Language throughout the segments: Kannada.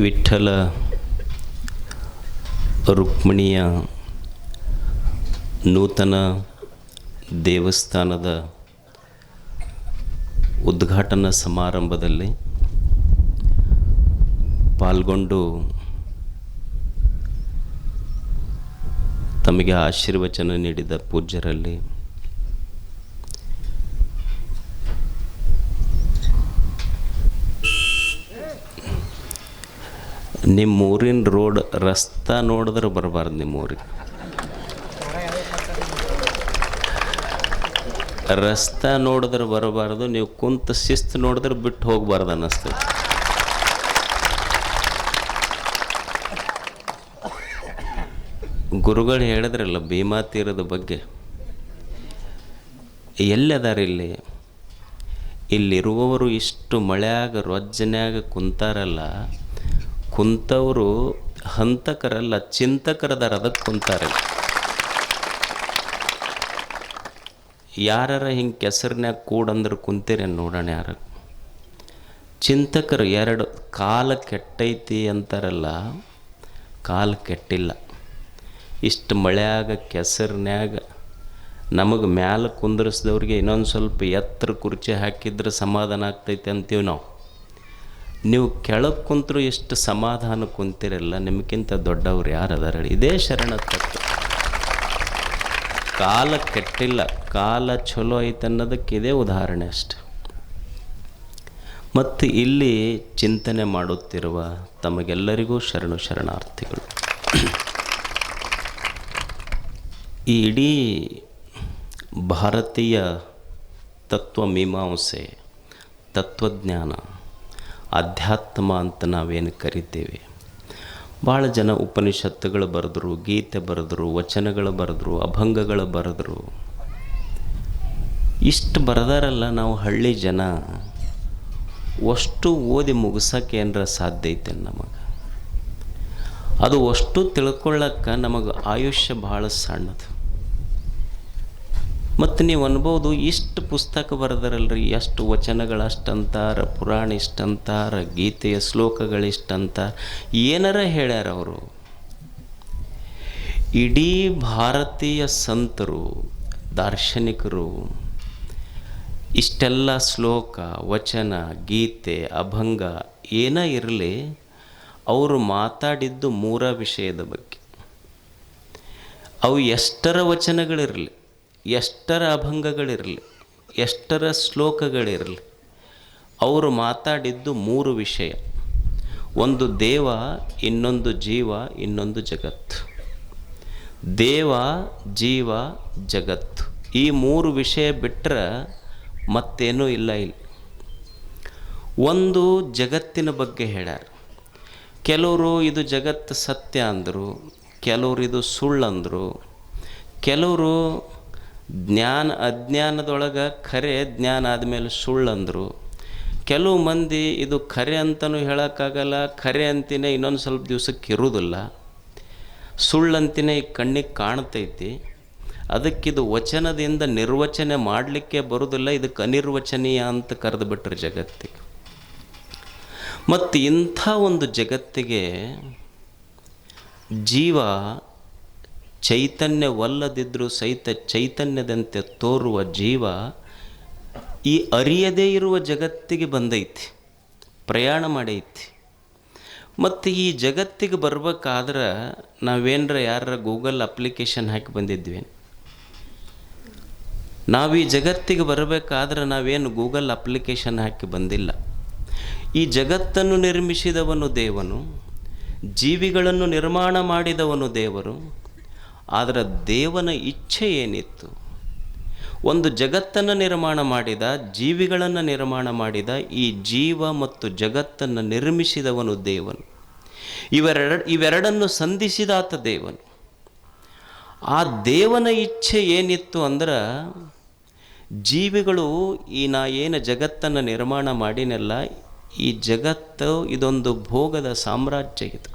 ವಿಠ್ಠಲ ರುಕ್ಮಿಣಿಯ ನೂತನ ದೇವಸ್ಥಾನದ ಉದ್ಘಾಟನಾ ಸಮಾರಂಭದಲ್ಲಿ ಪಾಲ್ಗೊಂಡು ತಮಗೆ ಆಶೀರ್ವಚನ ನೀಡಿದ ಪೂಜ್ಯರಲ್ಲಿ ನಿಮ್ಮ ಊರಿನ ರೋಡ್ ರಸ್ತೆ ನೋಡಿದ್ರೆ ಬರಬಾರ್ದು. ನಿಮ್ಮ ಊರಿಗೆ ರಸ್ತೆ ನೋಡಿದ್ರೆ ಬರಬಾರ್ದು. ನೀವು ಕುಂತ ಶಿಸ್ತು ನೋಡಿದ್ರೆ ಬಿಟ್ಟು ಹೋಗಬಾರ್ದು ಅನ್ನಿಸ್ತದೆ. ಗುರುಗಳು ಹೇಳಿದ್ರಲ್ಲ ಭೀಮಾ ತೀರದ ಬಗ್ಗೆ, ಎಲ್ಲದಾರ ಇಲ್ಲಿರುವವರು ಇಷ್ಟು ಮಳೆಯಾಗ ರೊಜ್ಜನ್ಯಾಗ ಕುಂತಾರಲ್ಲ, ಕುಂತವರು ಹಂತಕರಲ್ಲ ಚಿಂತಕರದಾರ, ಅದಕ್ಕೆ ಕುಂತಾರೆ. ಯಾರ ಹಿಂಗೆ ಕೆಸರಿನ್ಯಾಗ ಕೂಡಂದ್ರೆ ಕುಂತೀರಿ ನೋಡೋಣ. ಯಾರು ಚಿಂತಕರು ಎರಡು ಕಾಲ ಕೆಟ್ಟೈತಿ ಅಂತಾರಲ್ಲ, ಕಾಲ ಕೆಟ್ಟಿಲ್ಲ. ಇಷ್ಟು ಮಳೆಯಾಗ ಕೆಸರಿನ್ಯಾಗ ನಮಗೆ ಮ್ಯಾಲೆ ಕುಂದ್ರಿಸಿದವ್ರಿಗೆ ಇನ್ನೊಂದು ಸ್ವಲ್ಪ ಎತ್ತರ ಕುರ್ಚಿ ಹಾಕಿದ್ರೆ ಸಮಾಧಾನ ಆಗ್ತೈತೆ ಅಂತೀವಿ ನಾವು. ನೀವು ಕೆಳಗೆ ಕುಂತರು ಎಷ್ಟು ಸಮಾಧಾನ ಕುಂತಿರಲ್ಲ, ನಿಮಗಿಂತ ದೊಡ್ಡವ್ರು ಯಾರು ಅದಾರ? ಇದೇ ಶರಣ ತತ್ವ. ಕಾಲ ಕೆಟ್ಟಿಲ್ಲ, ಕಾಲ ಚಲೋ ಐತೆ ಅನ್ನೋದಕ್ಕೆ ಇದೇ ಉದಾಹರಣೆ ಅಷ್ಟೆ. ಮತ್ತು ಇಲ್ಲಿ ಚಿಂತನೆ ಮಾಡುತ್ತಿರುವ ತಮಗೆಲ್ಲರಿಗೂ ಶರಣಾರ್ಥಿಗಳು. ಈ ಇಡೀ ಭಾರತೀಯ ತತ್ವಮೀಮಾಂಸೆ, ತತ್ವಜ್ಞಾನ, ಅಧ್ಯಾತ್ಮ ಅಂತ ನಾವೇನು ಕರಿತೇವೆ, ಭಾಳ ಜನ ಉಪನಿಷತ್ತುಗಳು ಬರೆದ್ರು, ಗೀತೆ ಬರೆದ್ರು, ವಚನಗಳು ಬರೆದ್ರು, ಅಭಂಗಗಳು ಬರೆದ್ರು. ಇಷ್ಟು ಬರೆದಾರಲ್ಲ, ನಾವು ಹಳ್ಳಿ ಜನ ಅಷ್ಟು ಓದಿ ಮುಗಿಸೋಕೆ ಏನರ ಸಾಧ್ಯ ಐತೆ ನಮಗೆ? ಅದು ಅಷ್ಟು ತಿಳ್ಕೊಳ್ಳೋಕ್ಕೆ ನಮಗೆ ಆಯುಷ್ಯ ಭಾಳ ಸಣ್ಣದು. ಮತ್ತು ನೀವು ಅನ್ಬೋದು, ಇಷ್ಟು ಪುಸ್ತಕ ಬರೆದಾರಲ್ರಿ, ಎಷ್ಟು ವಚನಗಳಷ್ಟಂತಾರ, ಪುರಾಣ ಇಷ್ಟಂತಾರ, ಗೀತೆಯ ಶ್ಲೋಕಗಳಿಷ್ಟಂತ ಏನಾರ ಹೇಳ್ಯಾರ ಅವರು. ಇಡೀ ಭಾರತೀಯ ಸಂತರು, ದಾರ್ಶನಿಕರು ಇಷ್ಟೆಲ್ಲ ಶ್ಲೋಕ, ವಚನ, ಗೀತೆ, ಅಭಂಗ ಏನೇ ಇರಲಿ, ಅವರು ಮಾತಾಡಿದ್ದು ಮೂರ ವಿಷಯದ ಬಗ್ಗೆ. ಅವು ಎಷ್ಟರ ವಚನಗಳಿರಲಿ, ಎಷ್ಟರ ಅಭಂಗಗಳಿರಲಿ, ಎಷ್ಟರ ಶ್ಲೋಕಗಳಿರಲಿ, ಅವರು ಮಾತಾಡಿದ್ದು ಮೂರು ವಿಷಯ. ಒಂದು ದೇವ, ಇನ್ನೊಂದು ಜೀವ, ಇನ್ನೊಂದು ಜಗತ್ತು. ದೇವ, ಜೀವ, ಜಗತ್ತು, ಈ ಮೂರು ವಿಷಯ ಬಿಟ್ಟರೆ ಮತ್ತೇನೂ ಇಲ್ಲ. ಇಲ್ಲಿ ಒಂದು ಜಗತ್ತಿನ ಬಗ್ಗೆ ಹೇಳ್ಯಾರ. ಕೆಲವರು ಇದು ಜಗತ್ತು ಸತ್ಯ ಅಂದರು, ಕೆಲವರು ಇದು ಸುಳ್ಳು ಅಂದರು, ಕೆಲವರು ಅಜ್ಞಾನದೊಳಗೆ ಖರೆ, ಜ್ಞಾನ ಆದಮೇಲೆ ಸುಳ್ಳು ಅಂದರು. ಕೆಲವು ಮಂದಿ ಇದು ಖರೆ ಅಂತಲೂ ಹೇಳೋಕ್ಕಾಗಲ್ಲ, ಖರೆ ಅಂತಿನೇ ಇನ್ನೊಂದು ಸ್ವಲ್ಪ ದಿವ್ಸಕ್ಕೆ ಇರುವುದಿಲ್ಲ, ಸುಳ್ಳಂತಿನೇ ಈ ಕಣ್ಣಿಗೆ ಕಾಣ್ತೈತಿ, ಅದಕ್ಕಿದು ವಚನದಿಂದ ನಿರ್ವಚನೆ ಮಾಡಲಿಕ್ಕೆ ಬರೋದಿಲ್ಲ, ಇದಕ್ಕೆ ಅನಿರ್ವಚನೀಯ ಅಂತ ಕರೆದು ಬಿಟ್ರೆ ಜಗತ್ತಿಗೆ. ಮತ್ತು ಇಂಥ ಒಂದು ಜಗತ್ತಿಗೆ ಜೀವ ಚೈತನ್ಯವಲ್ಲದಿದ್ದರೂ ಸಹಿತ ಚೈತನ್ಯದಂತೆ ತೋರುವ ಜೀವ ಈ ಅರಿಯದೇ ಇರುವ ಜಗತ್ತಿಗೆ ಬಂದೈತಿ, ಪ್ರಯಾಣ ಮಾಡೈತಿ. ಮತ್ತು ಈ ಜಗತ್ತಿಗೆ ಬರ್ಬೇಕಾದ್ರೆ ನಾವೇನರ ಯಾರ ಗೂಗಲ್ ಅಪ್ಲಿಕೇಶನ್ ಹಾಕಿ ಬಂದಿದ್ವಿ? ನಾವು ಈ ಜಗತ್ತಿಗೆ ಬರಬೇಕಾದ್ರೆ ನಾವೇನು ಗೂಗಲ್ ಅಪ್ಲಿಕೇಶನ್ ಹಾಕಿ ಬಂದಿಲ್ಲ. ಈ ಜಗತ್ತನ್ನು ನಿರ್ಮಿಸಿದವನು ದೇವನು, ಜೀವಿಗಳನ್ನು ನಿರ್ಮಾಣ ಮಾಡಿದವನು ದೇವರು. ಆದರೆ ದೇವನ ಇಚ್ಛೆ ಏನಿತ್ತು? ಒಂದು ಜಗತ್ತನ್ನು ನಿರ್ಮಾಣ ಮಾಡಿದ, ಜೀವಿಗಳನ್ನು ನಿರ್ಮಾಣ ಮಾಡಿದ, ಈ ಜೀವ ಮತ್ತು ಜಗತ್ತನ್ನು ನಿರ್ಮಿಸಿದವನು ದೇವನು. ಇವೆರಡನ್ನು ಸಂಧಿಸಿದಾತ ದೇವನು. ಆ ದೇವನ ಇಚ್ಛೆ ಏನಿತ್ತು ಅಂದ್ರೆ, ಜೀವಿಗಳು ನಾ ಏನು ಜಗತ್ತನ್ನು ನಿರ್ಮಾಣ ಮಾಡಿನೆಲ್ಲ, ಈ ಜಗತ್ತು ಇದೊಂದು ಭೋಗದ ಸಾಮ್ರಾಜ್ಯ. ಇದು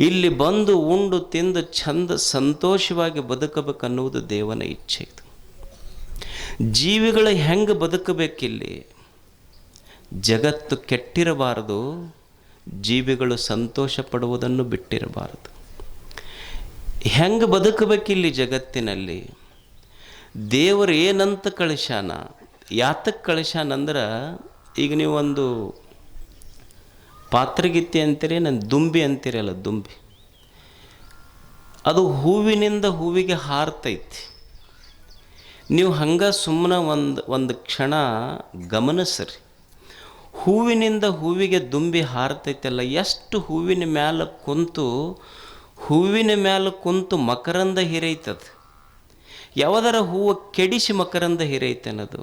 ಇಲ್ಲಿ ಬಂದು ಉಂಡು ತಿಂದು ಚಂದ ಸಂತೋಷವಾಗಿ ಬದುಕಬೇಕನ್ನುವುದು ದೇವನ ಇಚ್ಛೆ. ಇದು ಜೀವಿಗಳು ಹೆಂಗೆ ಬದುಕಬೇಕಿಲ್ಲಿ? ಜಗತ್ತು ಕೆಟ್ಟಿರಬಾರದು, ಜೀವಿಗಳು ಸಂತೋಷ ಪಡುವುದನ್ನು ಬಿಟ್ಟಿರಬಾರದು. ಹೆಂಗೆ ಬದುಕಬೇಕಿಲ್ಲಿ ಜಗತ್ತಿನಲ್ಲಿ? ದೇವರು ಏನಂತ ಕಳಿಸ್ಯಾನ, ಯಾತಕ್ಕೆ ಕಳಿಸ್ಯಾನಂದ್ರೆ, ಈಗ ನೀವು ಒಂದು ಪಾತ್ರಗಿತ್ತಿ ಅಂತೀರಿ, ನಾನು ದುಂಬಿ ಅಂತೀರಲ್ಲ, ದುಂಬಿ ಅದು ಹೂವಿನಿಂದ ಹೂವಿಗೆ ಹಾರ್ತೈತಿ. ನೀವು ಹಂಗೆ ಸುಮ್ಮನೆ ಒಂದು ಕ್ಷಣ ಗಮನಿಸ್ರಿ. ಹೂವಿನಿಂದ ಹೂವಿಗೆ ದುಂಬಿ ಹಾರ್ತೈತಲ್ಲ, ಎಷ್ಟು ಹೂವಿನ ಮ್ಯಾಲೆ ಕುಂತು ಮಕರಂದ ಹಿರೈತದ. ಯಾವುದರ ಹೂವು ಕೆಡಿಸಿ ಮಕರಂದ ಹಿರೈತನದು.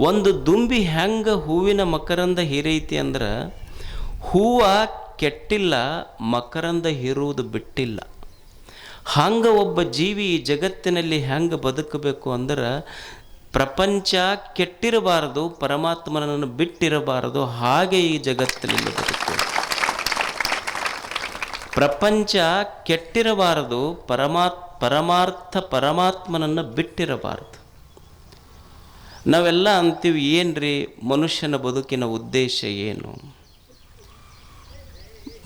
ಒಂದು ದುಂಬಿ ಹೆಂಗೆ ಹೂವಿನ ಮಕರಂದ ಹಿರೈತಿ ಅಂದ್ರೆ, ಹೂವು ಕೆಟ್ಟಿಲ್ಲ, ಮಕರಂದ ಹೀರುವುದು ಬಿಟ್ಟಿಲ್ಲ. ಹಂಗೆ ಒಬ್ಬ ಜೀವಿ ಈ ಜಗತ್ತಿನಲ್ಲಿ ಹೆಂಗೆ ಬದುಕಬೇಕು ಅಂದ್ರೆ, ಪ್ರಪಂಚ ಕೆಟ್ಟಿರಬಾರದು, ಪರಮಾತ್ಮನನ್ನು ಬಿಟ್ಟಿರಬಾರದು, ಹಾಗೆ ಈ ಜಗತ್ತಿನಲ್ಲಿ ಬದುಕಬೇಕು. ಪ್ರಪಂಚ ಕೆಟ್ಟಿರಬಾರದು, ಪರಮಾತ್ಮನನ್ನು ಬಿಟ್ಟಿರಬಾರದು. ನಾವೆಲ್ಲ ಅಂತೀವಿ, ಏನ್ರಿ ಮನುಷ್ಯನ ಬದುಕಿನ ಉದ್ದೇಶ ಏನು?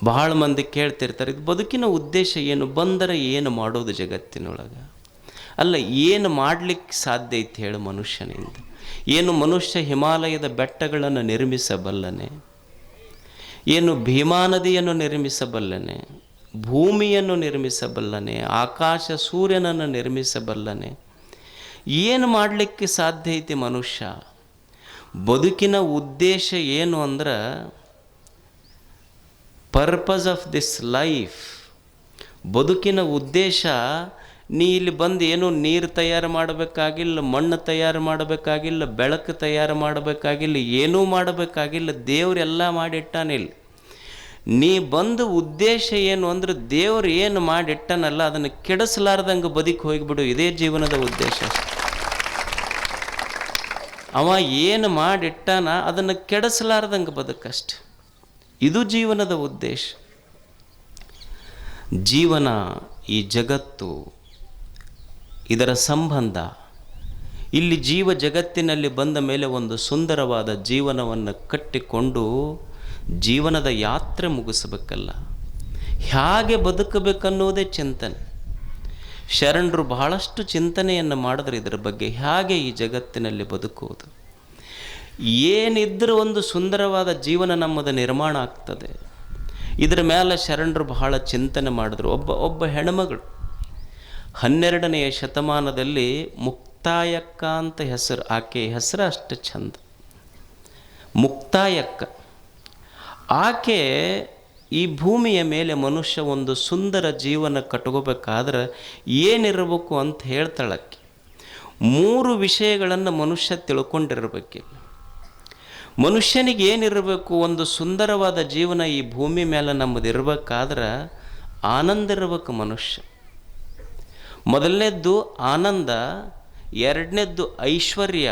ಬಹಳ ಮಂದಿ ಕೇಳ್ತಿರ್ತಾರೆ, ಇದು ಬದುಕಿನ ಉದ್ದೇಶ ಏನು? ಬಂದರೆ ಏನು ಮಾಡೋದು ಜಗತ್ತಿನೊಳಗೆ? ಅಲ್ಲ, ಏನು ಮಾಡಲಿಕ್ಕೆ ಸಾಧ್ಯ ಐತೆ ಹೇಳು ಮನುಷ್ಯನಿಂದ? ಏನು ಮನುಷ್ಯ ಹಿಮಾಲಯದ ಬೆಟ್ಟಗಳನ್ನು ನಿರ್ಮಿಸಬಲ್ಲನೆ? ಏನು ಭೀಮಾ ನದಿಯನ್ನು ನಿರ್ಮಿಸಬಲ್ಲನೆ? ಭೂಮಿಯನ್ನು ನಿರ್ಮಿಸಬಲ್ಲನೆ? ಆಕಾಶ ಸೂರ್ಯನನ್ನು ನಿರ್ಮಿಸಬಲ್ಲನೆ? ಏನು ಮಾಡಲಿಕ್ಕೆ ಸಾಧ್ಯ ಐತಿ ಮನುಷ್ಯ? ಬದುಕಿನ ಉದ್ದೇಶ ಏನು ಅಂದ್ರೆ, ಪರ್ಪಸ್ ಆಫ್ ದಿಸ್ ಲೈಫ್, ಬದುಕಿನ ಉದ್ದೇಶ, ನೀ ಇಲ್ಲಿ ಬಂದು ಏನು ನೀರು ತಯಾರು ಮಾಡಬೇಕಾಗಿಲ್ಲ, ಮಣ್ಣು ತಯಾರು ಮಾಡಬೇಕಾಗಿಲ್ಲ, ಬೆಳಕು ತಯಾರು ಮಾಡಬೇಕಾಗಿಲ್ಲ, ಏನೂ ಮಾಡಬೇಕಾಗಿಲ್ಲ. ದೇವರೆಲ್ಲ ಮಾಡಿಟ್ಟಾನಿಲ್ಲ. ನೀ ಬಂದು ಉದ್ದೇಶ ಏನು ಅಂದ್ರೆ, ದೇವ್ರು ಏನು ಮಾಡಿಟ್ಟನಲ್ಲ ಅದನ್ನು ಕೆಡಿಸಲಾರ್ದಂಗೆ ಬದುಕಿ ಹೋಗಿಬಿಡು. ಇದೇ ಜೀವನದ ಉದ್ದೇಶ. ಅವ ಏನು ಮಾಡಿಟ್ಟಾನ ಅದನ್ನು ಕೆಡಿಸಲಾರ್ದಂಗೆ ಬದುಕಷ್ಟೆ. ಇದು ಜೀವನದ ಉದ್ದೇಶ. ಜೀವನ, ಈ ಜಗತ್ತು, ಇದರ ಸಂಬಂಧ, ಇಲ್ಲಿ ಜಗತ್ತಿನಲ್ಲಿ ಬಂದ ಮೇಲೆ ಒಂದು ಸುಂದರವಾದ ಜೀವನವನ್ನು ಕಟ್ಟಿಕೊಂಡು ಜೀವನದ ಯಾತ್ರೆ ಮುಗಿಸಬೇಕಲ್ಲ, ಹೇಗೆ ಬದುಕಬೇಕನ್ನೋದೇ ಚಿಂತನೆ. ಶರಣರು ಬಹಳಷ್ಟು ಚಿಂತನೆಯನ್ನು ಮಾಡಿದ್ರೆ ಇದರ ಬಗ್ಗೆ, ಹೇಗೆ ಈ ಜಗತ್ತಿನಲ್ಲಿ ಬದುಕುವುದು, ಏನಿದ್ರೂ ಒಂದು ಸುಂದರವಾದ ಜೀವನ ನಮ್ಮದು ನಿರ್ಮಾಣ ಆಗ್ತದೆ. ಇದರ ಮೇಲೆ ಶರಣರು ಬಹಳ ಚಿಂತನೆ ಮಾಡಿದ್ರು. ಒಬ್ಬ ಹೆಣ್ಮಗಳು 12ನೇ ಶತಮಾನದಲ್ಲಿ ಮುಕ್ತಾಯಕ್ಕ ಅಂತ ಹೆಸರು. ಆಕೆ ಹೆಸರು ಅಷ್ಟು ಚಂದ, ಮುಕ್ತಾಯಕ್ಕ. ಆಕೆ ಈ ಭೂಮಿಯ ಮೇಲೆ ಮನುಷ್ಯ ಒಂದು ಸುಂದರ ಜೀವನ ಕಟ್ಕೋಬೇಕಾದ್ರೆ ಏನಿರಬೇಕು ಅಂತ ಹೇಳ್ತಾಳಕ್ಕೆ. 3 ವಿಷಯಗಳನ್ನು ಮನುಷ್ಯ ತಿಳ್ಕೊಂಡಿರಬೇಕು. ಮನುಷ್ಯನಿಗೆ ಏನಿರಬೇಕು? ಒಂದು ಸುಂದರವಾದ ಜೀವನ ಈ ಭೂಮಿ ಮೇಲೆ ನಮ್ಮದು ಇರಬೇಕಾದ್ರೆ ಆನಂದ ಇರಬೇಕು ಮನುಷ್ಯ. ಮೊದಲನೇದ್ದು ಆನಂದ, 2ನೇದ್ದು ಐಶ್ವರ್ಯ,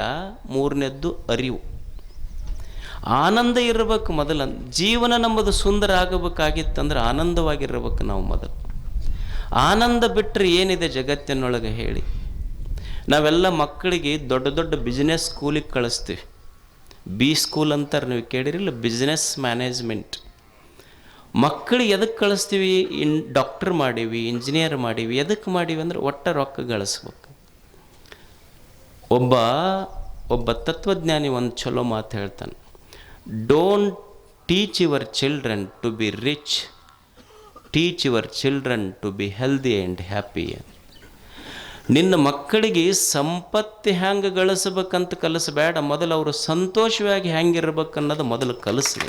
3ನೇದ್ದು ಅರಿವು. ಆನಂದ ಇರಬೇಕು ಮೊದಲ. ಜೀವನ ನಮ್ಮದು ಸುಂದರ ಆಗಬೇಕಾಗಿತ್ತಂದ್ರೆ ಆನಂದವಾಗಿರ್ಬೇಕು ನಾವು ಮೊದಲು. ಆನಂದ ಬಿಟ್ಟರೆ ಏನಿದೆ ಜಗತ್ತಿನೊಳಗೆ ಹೇಳಿ? ನಾವೆಲ್ಲ ಮಕ್ಕಳಿಗೆ ದೊಡ್ಡ ದೊಡ್ಡ ಬಿಸ್ನೆಸ್ ಸ್ಕೂಲಿಗೆ ಕಳಿಸ್ತೀವಿ. ಸ್ಕೂಲ್ ಅಂತಾರೆ, ನೀವು ಕೇಳಿರಿಲ್ಲ, ಬಿಸ್ನೆಸ್ ಮ್ಯಾನೇಜ್ಮೆಂಟ್. ಮಕ್ಕಳಿಗೆ ಎದಕ್ಕೆ ಕಳಿಸ್ತೀವಿ? ಡಾಕ್ಟರ್ ಮಾಡೀವಿ, ಇಂಜಿನಿಯರ್ ಮಾಡೀವಿ. ಎದಕ್ಕೆ ಮಾಡೀವಿ ಅಂದ್ರೆ ಒಟ್ಟ ರೊಕ್ಕ ಗಳಿಸ್ಬೇಕು. ಒಬ್ಬ ತತ್ವಜ್ಞಾನಿ ಒಂದು ಚಲೋ ಮಾತು ಹೇಳ್ತಾನೆ, don't teach your children to be rich, teach your children to be healthy and happy. ನಿನ್ನ ಮಕ್ಕಳಿಗೆ ಸಂಪತ್ತು ಹೆಂಗೆ ಗಳಿಸ್ಬೇಕಂತ ಕಲಿಸಬೇಡ, ಮೊದಲು ಅವರು ಸಂತೋಷವಾಗಿ ಹೆಂಗಿರ್ಬೇಕು ಅನ್ನೋದು ಮೊದಲು ಕಲಿಸ್ಲಿ.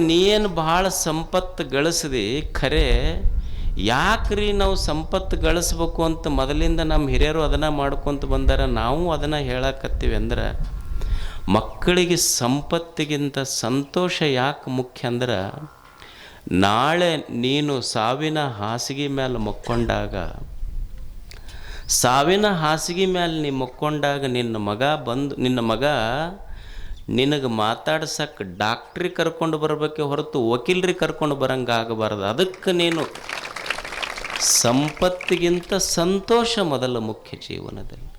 ನೀನು ಭಾಳ ಸಂಪತ್ತು ಗಳಿಸಿದಿ ಖರೆ, ಯಾಕ್ರಿ ನಾವು ಸಂಪತ್ತು ಗಳಿಸ್ಬೇಕು ಅಂತ ಮೊದಲಿಂದ ನಮ್ಮ ಹಿರಿಯರು ಅದನ್ನು ಮಾಡ್ಕೊತ ಬಂದಾರ, ನಾವು ಅದನ್ನು ಹೇಳಕತ್ತೀವಿ ಅಂದ್ರೆ, ಮಕ್ಕಳಿಗೆ ಸಂಪತ್ತಿಗಿಂತ ಸಂತೋಷ ಯಾಕೆ ಮುಖ್ಯ ಅಂದ್ರೆ, ನಾಳೆ ನೀನು ಸಾವಿನ ಹಾಸಿಗೆ ಮೇಲೆ ಮಕ್ಕೊಂಡಾಗ ಸಾವಿನ ಹಾಸಿಗೆ ಮೇಲೆ ನೀ ಮಕ್ಕೊಂಡಾಗ ನಿನ್ನ ಮಗ ನಿನಗೆ ಮಾತಾಡ್ಸಕ್ಕೆ ಡಾಕ್ಟ್ರಿಗೆ ಕರ್ಕೊಂಡು ಬರಬೇಕೆ ಹೊರತು ವಕೀಲರಿಗೆ ಕರ್ಕೊಂಡು ಬರಂಗೆ ಆಗಬಾರ್ದು. ಅದಕ್ಕೆ ನೀನು ಸಂಪತ್ತಿಗಿಂತ ಸಂತೋಷ ಮೊದಲ ಮುಖ್ಯ ಜೀವನದಲ್ಲಿ.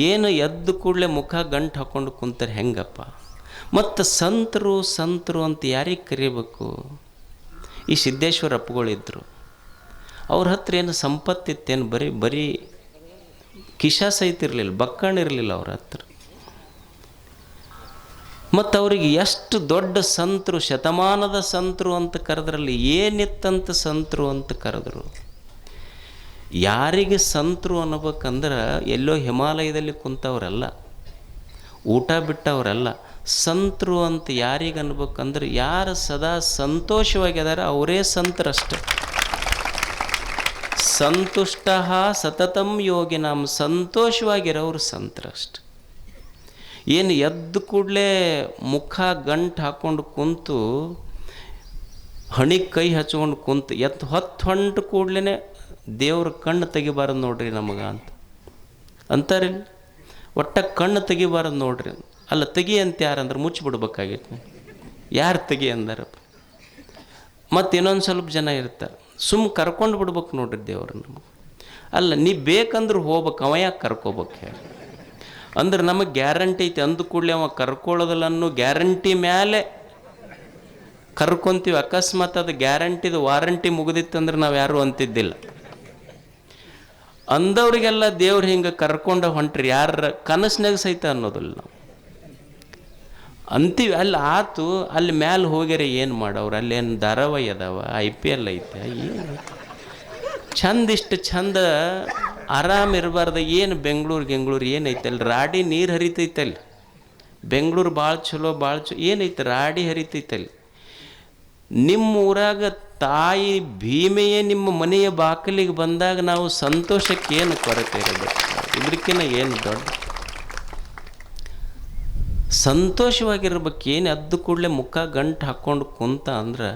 ಏನು ಎದ್ದು ಕೂಡಲೇ ಮುಖ ಗಂಟು ಹಾಕ್ಕೊಂಡು ಕುಂತಾರೆ ಹೆಂಗಪ್ಪ? ಮತ್ತು ಸಂತರು ಅಂತ ಯಾರಿಗೆ ಕರಿಬೇಕು? ಈ ಸಿದ್ದೇಶ್ವರ ಅಪ್ಪಗಳಿದ್ರು, ಅವ್ರ ಹತ್ರ ಏನು ಸಂಪತ್ತಿತ್ತೇನು? ಬರೀ ಕಿಶಾ ಸಹಿತ ಇರಲಿಲ್ಲ, ಬಕ್ಕಣಿರಲಿಲ್ಲ ಅವ್ರ ಹತ್ರ. ಮತ್ತು ಅವ್ರಿಗೆ ಎಷ್ಟು ದೊಡ್ಡ ಸಂತರು, ಶತಮಾನದ ಸಂತರು ಅಂತ ಕರೆದ್ರಲ್ಲಿ ಏನಿತ್ತಂತ ಸಂತರು ಅಂತ ಕರೆದ್ರು. ಯಾರಿಗೆ ಸಂತರು ಅನ್ನಬೇಕಂದ್ರೆ ಎಲ್ಲೋ ಹಿಮಾಲಯದಲ್ಲಿ ಕುಂತವ್ರಲ್ಲ, ಊಟ ಬಿಟ್ಟವರಲ್ಲ. ಸಂತರು ಅಂತ ಯಾರಿಗೆ ಅನ್ಬೇಕಂದ್ರೆ ಯಾರು ಸದಾ ಸಂತೋಷವಾಗಿದಾರ ಅವರೇ ಸಂತರಷ್ಟೆ. ಸಂತುಷ್ಟ ಸತತಂ ಯೋಗಿನಾಂ, ಸಂತೋಷವಾಗಿರೋರು ಸಂತರಷ್ಟೆ. ಏನು ಎದ್ದು ಕೂಡಲೇ ಮುಖ ಗಂಟು ಹಾಕ್ಕೊಂಡು ಕುಂತು ಹಣಿಗೆ ಕೈ ಹಚ್ಕೊಂಡು ಕುಂತು ಹೊತ್ತು ಹೊಂಟು ಕೂಡಲೇ ದೇವ್ರ ಕಣ್ಣು ತೆಗಿಬಾರದು ನೋಡ್ರಿ ನಮಗೆ ಅಂತಾರೆ. ಒಟ್ಟ ಕಣ್ಣು ತೆಗಿಬಾರದು ನೋಡ್ರಿ. ಅಲ್ಲ, ತೆಗಿ ಅಂತ ಯಾರಂದ್ರೆ ಮುಚ್ಚಿಬಿಡ್ಬೇಕಾಗಿತ್ತು. ಯಾರು ತೆಗಿ ಅಂದಾರಪ್ಪ? ಮತ್ತು ಇನ್ನೊಂದು ಸ್ವಲ್ಪ ಜನ ಇರ್ತಾರೆ, ಕರ್ಕೊಂಡು ಬಿಡ್ಬೇಕು ನೋಡ್ರಿ ದೇವ್ರು ನಮಗೆ. ಅಲ್ಲ, ನೀ ಬೇಕಂದ್ರೆ ಹೋಗ್ಬೇಕು, ಅವ ಯಾಕೆ ಕರ್ಕೋಬೇಕು ಹೇಳಿ? ಅಂದ್ರೆ ನಮಗೆ ಗ್ಯಾರಂಟಿ ಐತಿ ಅಂದ ಕೂಡಲೇ ಅವ ಕರ್ಕೊಳ್ಳೋದಿಲ್ಲ ಅನ್ನೋ ಗ್ಯಾರಂಟಿ ಮೇಲೆ ಕರ್ಕೊಂತೀವಿ. ಅಕಸ್ಮಾತ್ ಅದು ಗ್ಯಾರಂಟಿದು ವಾರಂಟಿ ಮುಗಿದಿತ್ತಂದ್ರೆ ನಾವು ಯಾರೂ ಅಂತಿದ್ದಿಲ್ಲ. ಅಂದವ್ರಿಗೆಲ್ಲ ದೇವ್ರು ಹಿಂಗೆ ಕರ್ಕೊಂಡು ಹೊಂಟ್ರಿ, ಯಾರ ಕನಸಿನಾಗ ಸಹಿತ ಅನ್ನೋದಿಲ್ಲ ನಾವು ಅಂತೀವಿ. ಅಲ್ಲಿ ಆತು, ಅಲ್ಲಿ ಮ್ಯಾಲೆ ಹೋಗ್ಯಾರ ಏನು ಮಾಡವ್ರು? ಅಲ್ಲೇನು ಧಾರಾವಾಹಿ ಅದಾವ, IPL ಐತೆ, ಏನು ಇಷ್ಟು ಚಂದ ಆರಾಮಿರಬಾರ್ದು? ಏನು ಬೆಂಗಳೂರು ಏನೈತೆ ಅಲ್ಲಿ? ರಾಡಿ ನೀರು ಹರಿತೈತಲ್ಲಿ. ಬೆಂಗಳೂರು ಭಾಳ ಚಲೋ ಏನೈತೆ? ರಾಡಿ ಹರಿತೈತಲ್ಲಿ. ನಿಮ್ಮ ಊರಾಗ ತಾಯಿ ಭೀಮೆಯೇ ನಿಮ್ಮ ಮನೆಯ ಬಾಗಿಲಿಗೆ ಬಂದಾಗ ನಾವು ಸಂತೋಷಕ್ಕೆ ಏನು ಕೊರತೆ ಇರಬೇಕು? ಇದಕ್ಕಿಂತ ಏನು ದೊಡ್ಡ ಸಂತೋಷವಾಗಿರ್ಬೇಕು. ಏನು ಎದ್ದು ಕೂಡಲೇ ಮುಖ ಗಂಟು ಹಾಕ್ಕೊಂಡು ಕುಂತ ಅಂದ್ರೆ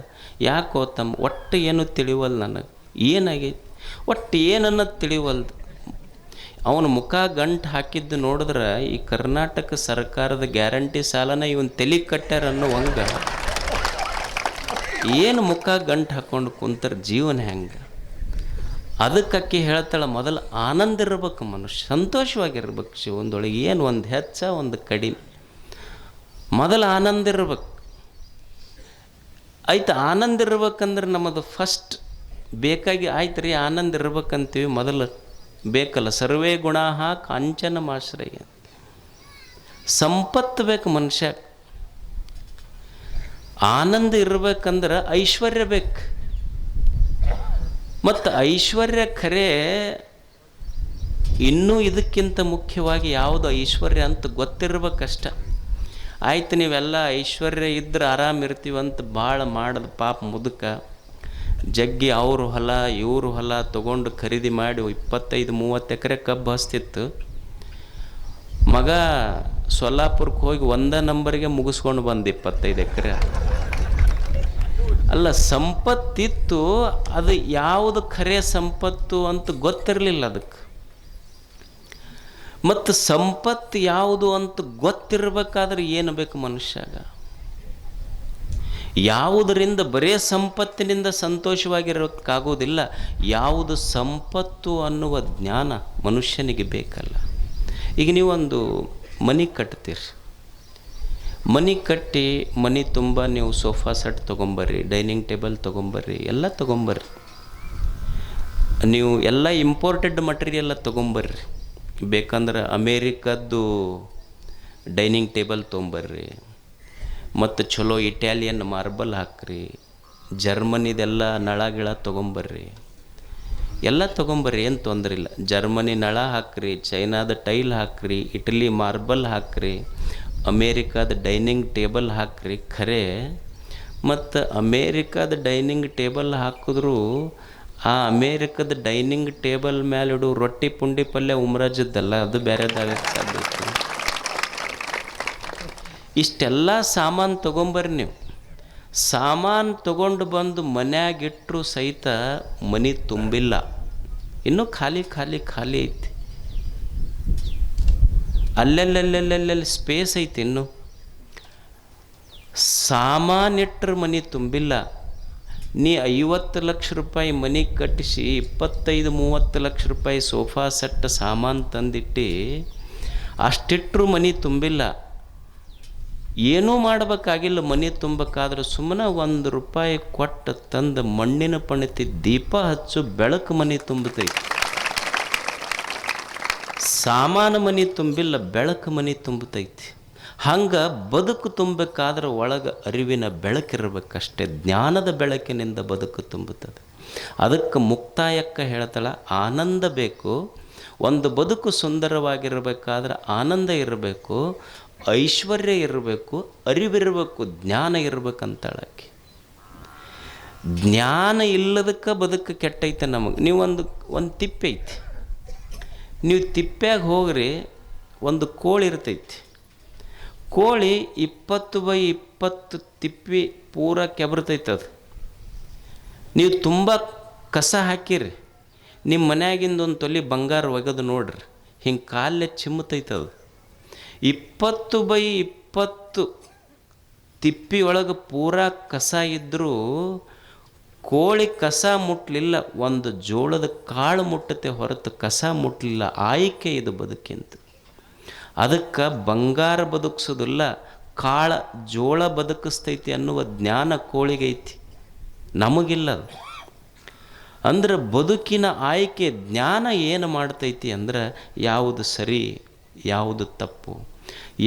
ಯಾಕೋ ಒಟ್ಟು ಏನು ತಿಳಿವಲ್ಲ ನನಗೆ. ಏನಾಗೈತಿ ಒಟ್ಟು ಏನನ್ನೋದು ತಿಳಿವಲ್ದು. ಅವನ ಮುಖ ಗಂಟು ಹಾಕಿದ್ದು ನೋಡಿದ್ರೆ ಈ ಕರ್ನಾಟಕ ಸರ್ಕಾರದ ಗ್ಯಾರಂಟಿ ಸಾಲನ ಇವನ್ ತಲೆ ಕಟ್ಟಾರ ಅನ್ನೋವಂಗ ಏನು ಮುಖ ಗಂಟು ಹಾಕ್ಕೊಂಡು ಕುಂತಾರೆ ಜೀವನ ಹೆಂಗೆ? ಅದಕ್ಕೆ ಹೇಳ್ತಾಳೆ, ಮೊದಲು ಆನಂದ ಇರ್ಬೇಕು ಮನುಷ್ಯ, ಸಂತೋಷವಾಗಿರ್ಬೇಕು ಜೀವನದೊಳಗೆ. ಏನು ಒಂದು ಹೆಚ್ಚ ಒಂದು ಕಡಿಮೆ, ಮೊದಲು ಆನಂದ ಇರ್ಬೇಕು. ಆಯ್ತು, ಆನಂದ ಇರ್ಬೇಕಂದ್ರೆ ನಮ್ಮದು ಫಸ್ಟ್ ಬೇಕಾಗಿ ಆಯ್ತು ರೀ, ಆನಂದ ಇರ್ಬೇಕಂತೀವಿ. ಮೊದಲು ಬೇಕಲ್ಲ, ಸರ್ವೇ ಗುಣ ಕಾಂಚನ ಮಾಶ್ರಯ, ಸಂಪತ್ತು ಬೇಕು ಮನುಷ್ಯ. ಆನಂದ ಇರ್ಬೇಕಂದ್ರೆ ಐಶ್ವರ್ಯ ಬೇಕು. ಮತ್ತು ಐಶ್ವರ್ಯ ಖರೆ ಇನ್ನೂ ಇದಕ್ಕಿಂತ ಮುಖ್ಯವಾಗಿ ಯಾವುದು ಐಶ್ವರ್ಯ ಅಂತ ಗೊತ್ತಿರ್ಬೇಕಷ್ಟ. ಆಯ್ತು, ನೀವೆಲ್ಲ ಐಶ್ವರ್ಯ ಇದ್ರೆ ಆರಾಮಿರ್ತೀವಂತ ಭಾಳ ಮಾಡೋದು ಪಾಪ ಮುದುಕ. ಜಗ್ಗಿ ಅವ್ರ ಹೊಲ ಇವ್ರ ಹೊಲ ತೊಗೊಂಡು ಖರೀದಿ ಮಾಡಿ 25-30 ಎಕರೆ ಕಬ್ಬು ಹಸ್ತಿತ್ತು. ಮಗ ಸೊಲ್ಲಾಪುರಕ್ಕೆ ಹೋಗಿ 1 ನಂಬರ್ಗೆ ಮುಗಿಸ್ಕೊಂಡು ಬಂದು 25 ಎಕರೆ. ಅಲ್ಲ, ಸಂಪತ್ತಿತ್ತು, ಅದು ಯಾವುದು ಖರೆ ಸಂಪತ್ತು ಅಂತ ಗೊತ್ತಿರಲಿಲ್ಲ ಅದಕ್ಕೆ. ಮತ್ತು ಸಂಪತ್ತು ಯಾವುದು ಅಂತ ಗೊತ್ತಿರಬೇಕಾದ್ರೆ ಏನು ಬೇಕು ಮನುಷ್ಯಾಗ? ಯಾವುದರಿಂದ ಬರೇ ಸಂಪತ್ತಿನಿಂದ ಸಂತೋಷವಾಗಿರೋಕ್ಕಾಗೋದಿಲ್ಲ, ಯಾವುದು ಸಂಪತ್ತು ಅನ್ನುವ ಜ್ಞಾನ ಮನುಷ್ಯನಿಗೆ ಬೇಕಲ್ಲ. ಈಗ ನೀವೊಂದು ಮನೆ ಕಟ್ತೀರಿ, ಮನೆ ಕಟ್ಟಿ ಮನೆ ತುಂಬ ನೀವು ಸೋಫಾ ಸೆಟ್ ತೊಗೊಂಬರ್ರಿ, ಡೈನಿಂಗ್ ಟೇಬಲ್ ತೊಗೊಂಬರ್ರಿ, ಎಲ್ಲ ತೊಗೊಂಬರ್ರಿ. ನೀವು ಎಲ್ಲ ಇಂಪೋರ್ಟೆಡ್ ಮಟೀರಿಯಲ್ಲ ತೊಗೊಂಬರ್ರಿ. ಬೇಕಂದ್ರೆ ಅಮೇರಿಕದ್ದು ಡೈನಿಂಗ್ ಟೇಬಲ್ ತೊಗೊಂಬರ್ರಿ, ಮತ್ತು ಚಲೋ ಇಟ್ಯಾಲಿಯನ್ ಮಾರ್ಬಲ್ ಹಾಕ್ರಿ, ಜರ್ಮನಿದೆಲ್ಲ ನಳ ಗಿಳ ತೊಗೊಂಬರ್ರಿ, ಎಲ್ಲ ತೊಗೊಂಬರ್ರಿ, ಏನು ತೊಂದರೆ ಇಲ್ಲ. ಜರ್ಮನಿ ನಳ ಹಾಕ್ರಿ, ಚೈನಾದ ಟೈಲ್ ಹಾಕ್ರಿ, ಇಟಲಿ ಮಾರ್ಬಲ್ ಹಾಕ್ರಿ, ಅಮೇರಿಕಾದ ಡೈನಿಂಗ್ ಟೇಬಲ್ ಹಾಕ್ರಿ. ಖರೆ ಮತ್ತು ಅಮೇರಿಕಾದ ಡೈನಿಂಗ್ ಟೇಬಲ್ ಹಾಕಿದ್ರೂ ಆ ಅಮೇರಿಕದ ಡೈನಿಂಗ್ ಟೇಬಲ್ ಮೇಲಿಡು ರೊಟ್ಟಿ ಪುಂಡಿ ಪಲ್ಯ ಉಮ್ರಾಜದ್ದಲ್ಲ, ಅದು ಬೇರೆದಾಗಕ್ಕೆ ಸಾಧ್ಯ. ಇಷ್ಟೆಲ್ಲ ಸಾಮಾನು ತೊಗೊಂಬರ್ರಿ. ನೀವು ಸಾಮಾನು ತೊಗೊಂಡು ಬಂದು ಮನ್ಯಾಗಿಟ್ಟರು ಸಹಿತ ಮನೆ ತುಂಬಿಲ್ಲ. ಇನ್ನೂ ಖಾಲಿ ಖಾಲಿ ಖಾಲಿ ಐತಿ. ಅಲ್ಲೆಲ್ಲೆಲ್ಲೆಲ್ಲೆಲ್ಲಿ ಸ್ಪೇಸ್ ಐತಿ. ಇನ್ನು ಸಾಮಾನ್ಯಟ್ರ ಮನೆ ತುಂಬಿಲ್ಲ. ನೀ 50 ಲಕ್ಷ ರೂಪಾಯಿ ಮನೆ ಕಟ್ಟಿಸಿ 25-30 ಲಕ್ಷ ರೂಪಾಯಿ ಸೋಫಾ ಸೆಟ್ ಸಾಮಾನು ತಂದಿಟ್ಟು ಅಷ್ಟಿಟ್ಟರು ಮನೆ ತುಂಬಿಲ್ಲ. ಏನೂ ಮಾಡಬೇಕಾಗಿಲ್ಲ ಮನೆ ತುಂಬಬೇಕಾದ್ರೆ ಸುಮ್ಮನೆ ₹1 ಕೊಟ್ಟು ತಂದು ಮಣ್ಣಿನ ಪಣತಿ ದೀಪ ಹಚ್ಚು, ಬೆಳಕು ಮನೆ ತುಂಬತೈತಿ. ಸಾಮಾನು ಮನೆ ತುಂಬಿಲ್ಲ, ಬೆಳಕು ಮನೆ ತುಂಬತೈತಿ. ಹಂಗೆ ಬದುಕು ತುಂಬಬೇಕಾದ್ರೆ ಒಳಗೆ ಅರಿವಿನ ಬೆಳಕಿರಬೇಕಷ್ಟೇ. ಜ್ಞಾನದ ಬೆಳಕಿನಿಂದ ಬದುಕು ತುಂಬುತ್ತದೆ. ಅದಕ್ಕೆ ಮುಕ್ತಾಯಕ್ಕೆ ಹೇಳ್ತಾಳೆ, ಆನಂದ ಬೇಕು. ಒಂದು ಬದುಕು ಸುಂದರವಾಗಿರಬೇಕಾದ್ರೆ ಆನಂದ ಇರಬೇಕು, ಐಶ್ವರ್ಯ ಇರಬೇಕು, ಅರಿವಿರಬೇಕು, ಜ್ಞಾನ ಇರಬೇಕಂತಾಳಕ್ಕೆ. ಜ್ಞಾನ ಇಲ್ಲದಕ್ಕೆ ಬದುಕು ಕೆಟ್ಟೈತೆ ನಮಗೆ. ನೀವು ಒಂದು ತಿಪ್ಪೆ ಐತಿ, ನೀವು ತಿಪ್ಪ್ಯಾಗ ಹೋಗ್ರಿ, ಒಂದು ಕೋಳಿ ಇರ್ತೈತಿ. ಕೋಳಿ 20x20 ತಿಪ್ಪಿ ಪೂರ ಕೆಬರ್ತೈತೆ. ಅದು ನೀವು ತುಂಬ ಕಸ ಹಾಕಿರಿ, ನಿಮ್ಮ ಮನ್ಯಾಗಿಂದ ಒಂದು ತೊಲಿ ಬಂಗಾರ ಒಗೆದು ನೋಡ್ರಿ, ಹಿಂಗೆ ಕಾಲೇ ಚಿಮ್ಮತೈತೆ. ಅದು 20x20 ತಿಪ್ಪಿಯೊಳಗೆ ಪೂರಾ ಕಸ ಇದ್ದರೂ ಕೋಳಿ ಕಸ ಮುಟ್ಟಲಿಲ್ಲ, ಒಂದು ಜೋಳದ ಕಾಳು ಮುಟ್ಟತೆ ಹೊರತು ಕಸ ಮುಟ್ಟಲಿಲ್ಲ. ಆಯ್ಕೆ ಇದು ಬದುಕಿಂತ. ಅದಕ್ಕೆ ಬಂಗಾರ ಬದುಕಿಸೋದಿಲ್ಲ, ಕಾಳ ಜೋಳ ಬದುಕಿಸ್ತೈತಿ ಅನ್ನುವ ಜ್ಞಾನ ಕೋಳಿಗೈತಿ, ನಮಗಿಲ್ಲ. ಅದು ಅಂದ್ರೆ ಬದುಕಿನ ಆಯ್ಕೆ ಜ್ಞಾನ ಏನು ಮಾಡ್ತೈತಿ ಅಂದ್ರೆ ಯಾವುದು ಸರಿ, ಯಾವುದು ತಪ್ಪು,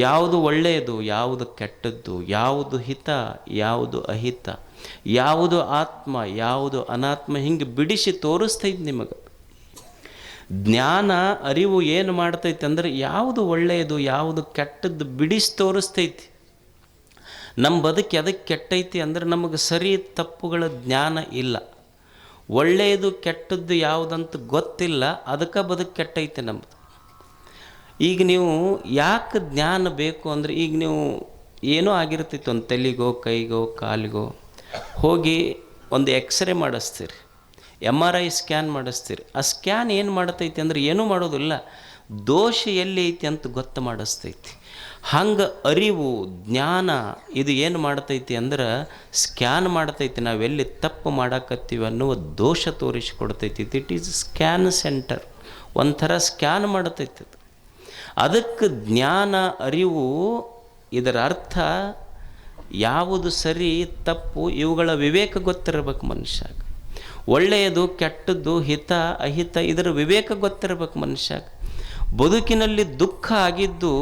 ಯಾವುದು ಒಳ್ಳೆಯದು, ಯಾವುದು ಕೆಟ್ಟದ್ದು, ಯಾವುದು ಹಿತ, ಯಾವುದು ಅಹಿತ, ಯಾವುದು ಆತ್ಮ, ಯಾವುದು ಅನಾತ್ಮ, ಹಿಂಗೆ ಬಿಡಿಸಿ ತೋರಿಸ್ತೈತಿ ನಿಮಗೆ. ಜ್ಞಾನ ಅರಿವು ಏನು ಮಾಡ್ತೈತಿ ಅಂದ್ರೆ ಯಾವುದು ಒಳ್ಳೆಯದು, ಯಾವುದು ಕೆಟ್ಟದ್ದು ಬಿಡಿಸಿ ತೋರಿಸ್ತೈತಿ. ನಮ್ಮ ಬದುಕು ಎದಕ್ಕೆ ಕೆಟ್ಟೈತಿ ಅಂದ್ರೆ ನಮಗೆ ಸರಿ ತಪ್ಪುಗಳ ಜ್ಞಾನ ಇಲ್ಲ. ಒಳ್ಳೆಯದು ಕೆಟ್ಟದ್ದು ಯಾವುದಂತ ಗೊತ್ತಿಲ್ಲ, ಅದಕ್ಕೆ ಬದುಕು ಕೆಟ್ಟೈತೆ ನಮ್ಮದು. ಈಗ ನೀವು ಯಾಕೆ ಜ್ಞಾನ ಬೇಕು ಅಂದರೆ, ಈಗ ನೀವು ಏನೋ ಆಗಿರ್ತೈತಿ, ಒಂದು ತಲೆಗೋ ಕೈಗೋ ಕಾಲಿಗೋ ಹೋಗಿ ಒಂದು ಎಕ್ಸ್ರೇ ಮಾಡಿಸ್ತೀರಿ, MRI ಸ್ಕ್ಯಾನ್ ಮಾಡಿಸ್ತೀರಿ. ಆ ಸ್ಕ್ಯಾನ್ ಏನು ಮಾಡ್ತೈತಿ ಅಂದ್ರೆ ಏನೂ ಮಾಡೋದಿಲ್ಲ, ದೋಷ ಎಲ್ಲಿ ಐತಿ ಅಂತ ಗೊತ್ತು ಮಾಡಿಸ್ತೈತಿ. ಹಂಗೆ ಅರಿವು ಜ್ಞಾನ ಇದು ಏನು ಮಾಡ್ತೈತಿ ಅಂದ್ರೆ ಸ್ಕ್ಯಾನ್ ಮಾಡ್ತೈತಿ, ನಾವೆಲ್ಲಿ ತಪ್ಪು ಮಾಡಾಕತ್ತೀವಿ ಅನ್ನುವ ದೋಷ ತೋರಿಸಿಕೊಡ್ತೈತಿ. ಇಟ್ ಈಸ್ ಸ್ಕ್ಯಾನ್ ಸೆಂಟರ್, ಒಂಥರ ಸ್ಕ್ಯಾನ್ ಮಾಡ್ತೈತಿ. ಅದಕ್ಕೆ ಜ್ಞಾನ ಅರಿವು, ಇದರ ಅರ್ಥ ಯಾವುದು ಸರಿ ತಪ್ಪು ಇವುಗಳ ವಿವೇಕ ಗೊತ್ತಿರಬೇಕು ಮನುಷ್ಯಾಗ. ಒಳ್ಳೆಯದು ಕೆಟ್ಟದ್ದು ಹಿತ ಅಹಿತ ಇದರ ವಿವೇಕ ಗೊತ್ತಿರಬೇಕು ಮನುಷ್ಯಾಗ. ಬದುಕಿನಲ್ಲಿ ದುಃಖ ಆಗಿದ್ದು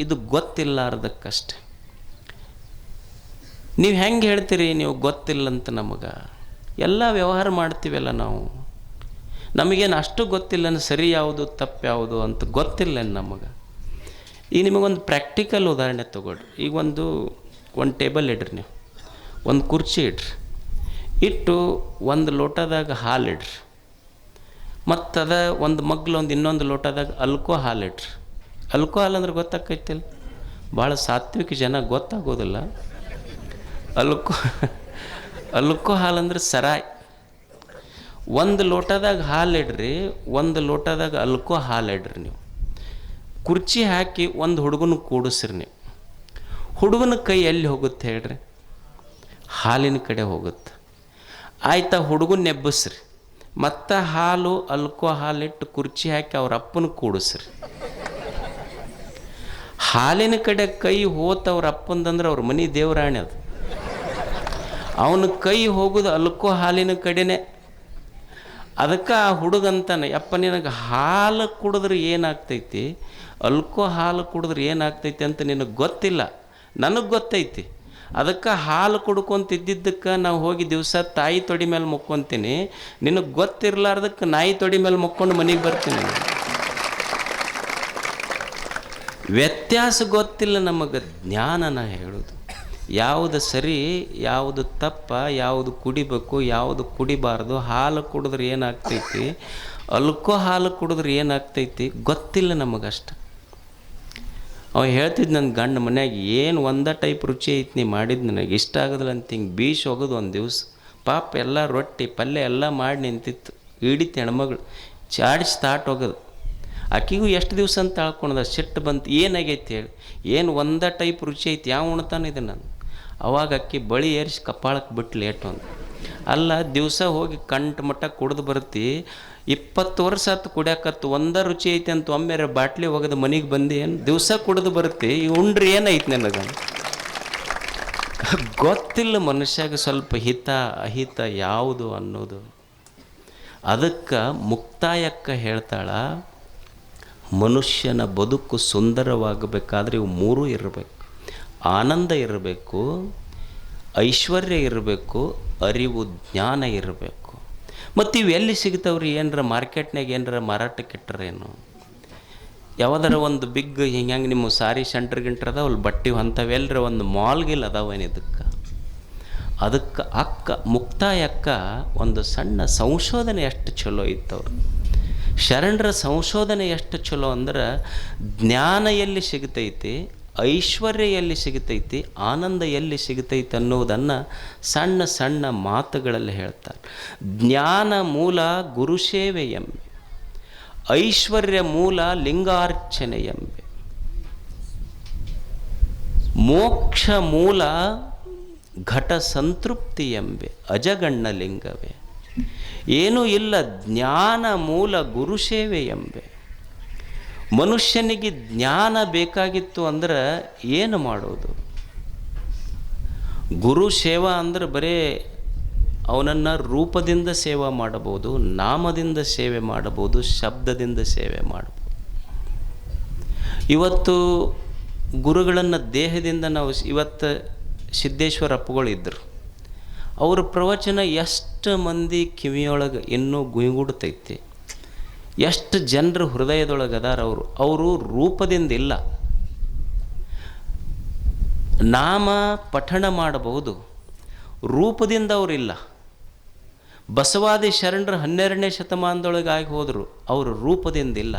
ಇದು ಗೊತ್ತಿಲ್ಲಾರ್ದಕ್ಕಷ್ಟೆ. ನೀವು ಹೆಂಗೆ ಹೇಳ್ತೀರಿ ನೀವು ಗೊತ್ತಿಲ್ಲಂತ? ನಮಗೆ ಎಲ್ಲ ವ್ಯವಹಾರ ಮಾಡ್ತೀವಲ್ಲ ನಾವು, ನಮಗೇನು ಅಷ್ಟು ಗೊತ್ತಿಲ್ಲ ಸರಿ ಯಾವುದು ತಪ್ಪು ಯಾವುದು ಅಂತ ಗೊತ್ತಿಲ್ಲ ನಮಗೆ. ಈಗ ನಿಮಗೊಂದು ಪ್ರಾಕ್ಟಿಕಲ್ ಉದಾಹರಣೆ ತೊಗೊಳ್ರಿ. ಈಗ ಒಂದು ಟೇಬಲ್ ಇಡ್ರಿ, ನೀವು ಒಂದು ಕುರ್ಚಿ ಇಡ್ರಿ, ಇಟ್ಟು ಒಂದು ಲೋಟದಾಗ ಹಾಲು ಇಡ್ರಿ, ಮತ್ತದ ಒಂದು ಮಗ್ಲು ಇನ್ನೊಂದು ಲೋಟದಾಗ ಅಲ್ಕೋ ಹಾಲು ಇಡ್ರಿ. ಅಲ್ಕೋ ಹಾಲು ಅಂದ್ರೆ ಗೊತ್ತಾಕೈತಿಲ್ಲ, ಭಾಳ ಸಾತ್ವಿಕ ಜನ ಗೊತ್ತಾಗೋದಿಲ್ಲ. ಅಲ್ಕೋ ಹಾಲು ಅಂದ್ರೆ ಸರಾಯ್. ಒಂದು ಲೋಟದಾಗ ಹಾಲು ಇಡ್ರಿ, ಒಂದು ಲೋಟದಾಗ ಅಲ್ಕೋ ಹಾಲು ಇಡ್ರಿ. ನೀವು ಕುರ್ಚಿ ಹಾಕಿ ಒಂದು ಹುಡುಗನ ಕೂಡಿಸ್ರಿ. ನೀವು ಹುಡುಗನ ಕೈ ಎಲ್ಲಿ ಹೋಗುತ್ತೆ ಹೇಳ್ರಿ? ಹಾಲಿನ ಕಡೆ ಹೋಗುತ್ತೆ. ಆಯ್ತಾ, ಹುಡುಗನ ನೆಬ್ಬಸ್ರಿ, ಮತ್ತು ಹಾಲು ಅಲ್ಕೋ ಹಾಲಿಟ್ಟು ಕುರ್ಚಿ ಹಾಕಿ ಅವ್ರ ಅಪ್ಪನ ಕೂಡಿಸ್ರಿ. ಹಾಲಿನ ಕಡೆ ಕೈ ಹೋತ ಅವ್ರ ಅಪ್ಪಂದಂದ್ರೆ ಅವ್ರ ಮನೆ ದೇವರಾಣಿ ಅದು. ಅವನ ಕೈ ಹೋಗೋದು ಅಲ್ಕೋ ಹಾಲಿನ ಕಡೆನೇ. ಅದಕ್ಕೆ ಆ ಹುಡುಗಂತಾನೆ, ಯಪ್ಪ ನಿನಗೆ ಹಾಲು ಕುಡಿದ್ರೆ ಏನಾಗ್ತೈತಿ, ಅಲ್ಕೋ ಹಾಲು ಕುಡಿದ್ರೆ ಏನಾಗ್ತೈತಿ ಅಂತ ನಿನಗೆ ಗೊತ್ತಿಲ್ಲ, ನನಗೆ ಗೊತ್ತೈತಿ. ಅದಕ್ಕೆ ಹಾಲು ಕುಡ್ಕೊಂತಿದ್ದಕ್ಕೆ ನಾವು ಹೋಗಿ ದಿವಸ ತಾಯಿ ತೊಡಿ ಮೇಲೆ ಮುಕ್ಕೊತೀನಿ. ನಿನಗೆ ಗೊತ್ತಿರಲಾರ್ದಕ್ಕೆ ನಾಯಿ ತೊಡಿ ಮೇಲೆ ಮುಕ್ಕೊಂಡು ಮನೆಗೆ ಬರ್ತೀನಿ. ವ್ಯತ್ಯಾಸ ಗೊತ್ತಿಲ್ಲ ನಮಗೆ. ಜ್ಞಾನನ ಹೇಳೋದು ಯಾವುದು ಸರಿ ಯಾವುದು ತಪ್ಪ, ಯಾವುದು ಕುಡಿಬೇಕು ಯಾವುದು ಕುಡಿಬಾರ್ದು, ಹಾಲು ಕುಡಿದ್ರೆ ಏನಾಗ್ತೈತಿ, ಅಲ್ಕೋ ಹಾಲು ಕುಡಿದ್ರೆ ಏನಾಗ್ತೈತಿ ಗೊತ್ತಿಲ್ಲ ನಮಗಷ್ಟು. ಅವ ಹೇಳ್ತಿದ್ದು ನನ್ನ ಗಂಡ ಮನ್ಯಾಗ, ಏನು ಒಂದೇ ಟೈಪ್ ರುಚಿ ಐತಿ ನೀ ಮಾಡಿದ್ದು ನನಗೆ ಇಷ್ಟ ಆಗೋದಿಲ್ಲ ಅಂತ ಹಿಂಗೆ ಬೀಸ್ ಹೋಗೋದು. ಒಂದು ದಿವಸ ಪಾಪ ಎಲ್ಲ ರೊಟ್ಟಿ ಪಲ್ಯ ಎಲ್ಲ ಮಾಡಿ ನಿಂತಿತ್ತು. ಹಿಡಿತು ಹೆಣ್ಮಗಳು, ಚಾಡಿಸಿ ತಾಟ್ ಹೋಗೋದು. ಆಕಿಗೂ ಎಷ್ಟು ದಿವಸ ಅಂತ ತಾಳ್ಕೊಂಡ ಸಿಟ್ಟು ಬಂತು, ಏನಾಗೈತಿ ಹೇಳಿ, ಏನು ಒಂದೇ ಟೈಪ್ ರುಚಿ ಐತಿ, ಯಾವ ಉಣ್ತಾನೆ ಇದನ್ನು. ಅವಾಗ ಅಕ್ಕಿ ಬಳಿ ಏರಿಸಿ ಕಪ್ಪಾಳಕ್ಕೆ ಬಿಟ್ಟು ಲೇಟು ಅಂತ. ಅಲ್ಲ, ದಿವಸ ಹೋಗಿ ಕಂಠ ಮಟ್ಟ ಕುಡ್ದು ಬರ್ತಿ, 20 ವರ್ಷ ಆತು ಕುಡಿಯಾಕತ್ತು, ಒಂದೇ ರುಚಿ ಐತಿ ಅಂತ ಒಮ್ಮೆ ಬಾಟ್ಲಿ ಒಗೆದು ಮನೆಗೆ ಬಂದು ಏನು ದಿವಸ ಕುಡಿದು ಬರ್ತಿ, ಈ ಉಂಡ್ರಿ ಏನೈತಿ ನನಗೆ. ಗೊತ್ತಿಲ್ಲ ಮನುಷ್ಯಾಗ ಸ್ವಲ್ಪ ಹಿತ ಅಹಿತ ಯಾವುದು ಅನ್ನೋದು. ಅದಕ್ಕೆ ಮುಕ್ತಾಯಕ್ಕ ಹೇಳ್ತಾಳ, ಮನುಷ್ಯನ ಬದುಕು ಸುಂದರವಾಗಬೇಕಾದ್ರೆ ಇವು ಮೂರೂ ಇರಬೇಕು. ಆನಂದ ಇರಬೇಕು, ಐಶ್ವರ್ಯ ಇರಬೇಕು, ಅರಿವು ಜ್ಞಾನ ಇರಬೇಕು. ಮತ್ತು ಇವು ಎಲ್ಲಿ ಸಿಗ್ತಾವ್ರಿ? ಏನರ ಮಾರ್ಕೆಟ್ನಾಗ ಏನರ ಮಾರಾಟಕ್ಕೆ ಇಟ್ಟರೇನು? ಯಾವುದರ ಒಂದು ಬಿಗ್ ಹಿಂಗೆ ನಿಮ್ಮ ಸಾರಿ ಸೆಂಟ್ರ್ ಗಿಂಟ್ರ್ ಅದಾವಲ್ಲ ಬಟ್ಟೆ ಅಂಥವೆಲ್ಲರ ಒಂದು ಮಾಲ್ಗಿಲ್ ಅದಾವೇನು ಇದಕ್ಕೆ? ಅದಕ್ಕೆ ಮುಕ್ತಾಯಕ್ಕ ಒಂದು ಸಣ್ಣ ಸಂಶೋಧನೆ ಎಷ್ಟು ಚಲೋ ಇತ್ತವ್ರು. ಶರಣರ ಸಂಶೋಧನೆ ಎಷ್ಟು ಚಲೋ ಅಂದ್ರೆ, ಜ್ಞಾನ ಎಲ್ಲಿ ಸಿಗ್ತೈತಿ, ಐಶ್ವರ್ಯ ಎಲ್ಲಿ ಸಿಗ್ತೈತಿ, ಆನಂದ ಎಲ್ಲಿ ಸಿಗ್ತೈತಿ ಅನ್ನೋದನ್ನು ಸಣ್ಣ ಸಣ್ಣ ಮಾತುಗಳಲ್ಲಿ ಹೇಳ್ತಾರೆ. ಜ್ಞಾನ ಮೂಲ ಗುರುಸೇವೆ ಎಂಬೆ, ಐಶ್ವರ್ಯ ಮೂಲ ಲಿಂಗಾರ್ಚನೆ ಎಂಬೆ, ಮೋಕ್ಷ ಮೂಲ ಘಟ ಸಂತೃಪ್ತಿ ಎಂಬೆ, ಅಜಗಣ್ಣ ಲಿಂಗವೇ. ಏನೂ ಇಲ್ಲ, ಜ್ಞಾನ ಮೂಲ ಗುರುಸೇವೆ ಎಂಬೆ. ಮನುಷ್ಯನಿಗೆ ಜ್ಞಾನ ಬೇಕಾಗಿತ್ತು ಅಂದ್ರೆ ಏನು ಮಾಡೋದು? ಗುರು ಸೇವಾ ಅಂದ್ರೆ ಬರೀ ಅವನನ್ನು ರೂಪದಿಂದ ಸೇವೆ ಮಾಡಬಹುದು, ನಾಮದಿಂದ ಸೇವೆ ಮಾಡಬಹುದು, ಶಬ್ದದಿಂದ ಸೇವೆ ಮಾಡಬಹುದು. ಇವತ್ತು ಗುರುಗಳನ್ನು ದೇಹದಿಂದ ನಾವು ಇವತ್ತು ಸಿದ್ದೇಶ್ವರ ಅಪ್ಪಗಳು ಇದ್ದರು, ಅವ್ರ ಪ್ರವಚನ ಎಷ್ಟು ಮಂದಿ ಕಿವಿಯೊಳಗೆ ಇನ್ನೂ ಗುಯ್ಗುಡ್ತೈತಿ, ಎಷ್ಟು ಜನರ ಹೃದಯದೊಳಗೆ ಅದಾರ. ಅವರು ರೂಪದಿಂದ ಇಲ್ಲ, ನಾಮ ಪಠಣ ಮಾಡಬಹುದು, ರೂಪದಿಂದ ಅವರಿಲ್ಲ. ಬಸವಾದಿ ಶರಣರು 12ನೇ ಶತಮಾನದೊಳಗೆ ಆಗಿ ಹೋದರು, ಅವರು ರೂಪದಿಂದ ಇಲ್ಲ.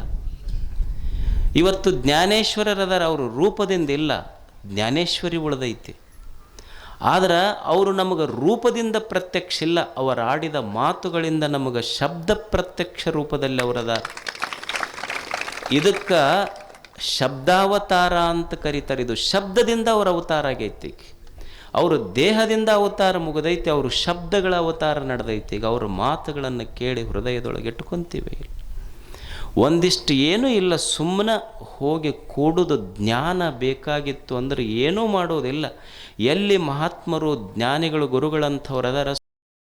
ಇವತ್ತು ಜ್ಞಾನೇಶ್ವರರದಾರ, ಅವರು ರೂಪದಿಂದ ಇಲ್ಲ, ಜ್ಞಾನೇಶ್ವರಿ ಉಳಿದೈತಿ. ಆದ್ರೆ ಅವರು ನಮಗೆ ರೂಪದಿಂದ ಪ್ರತ್ಯಕ್ಷ ಇಲ್ಲ, ಅವರು ಆಡಿದ ಮಾತುಗಳಿಂದ ನಮಗೆ ಶಬ್ದ ಪ್ರತ್ಯಕ್ಷ ರೂಪದಲ್ಲಿ ಅವರದಾರ. ಇದಕ್ಕೆ ಶಬ್ದಾವತಾರ ಅಂತ ಕರೀತಾರೆ. ಇದು ಶಬ್ದದಿಂದ ಅವರ ಅವತಾರ ಆಗೈತಿ. ಅವರು ದೇಹದಿಂದ ಅವತಾರ ಮುಗಿದೈತಿ, ಅವರು ಶಬ್ದಗಳ ಅವತಾರ ನಡೆದೈತಿ. ಈಗ ಅವ್ರ ಮಾತುಗಳನ್ನು ಕೇಳಿ ಹೃದಯದೊಳಗೆ ಇಟ್ಕೊತೀವಿ. ಒಂದಿಷ್ಟು ಏನೂ ಇಲ್ಲ, ಸುಮ್ಮನೆ ಹೋಗಿ ಕೂಡುದು. ಜ್ಞಾನ ಬೇಕಾಗಿತ್ತು ಅಂದರೆ ಏನೂ ಮಾಡೋದಿಲ್ಲ. ಎಲ್ಲಿ ಮಹಾತ್ಮರು ಜ್ಞಾನಿಗಳು ಗುರುಗಳಂಥವ್ರು ಅದಾರ,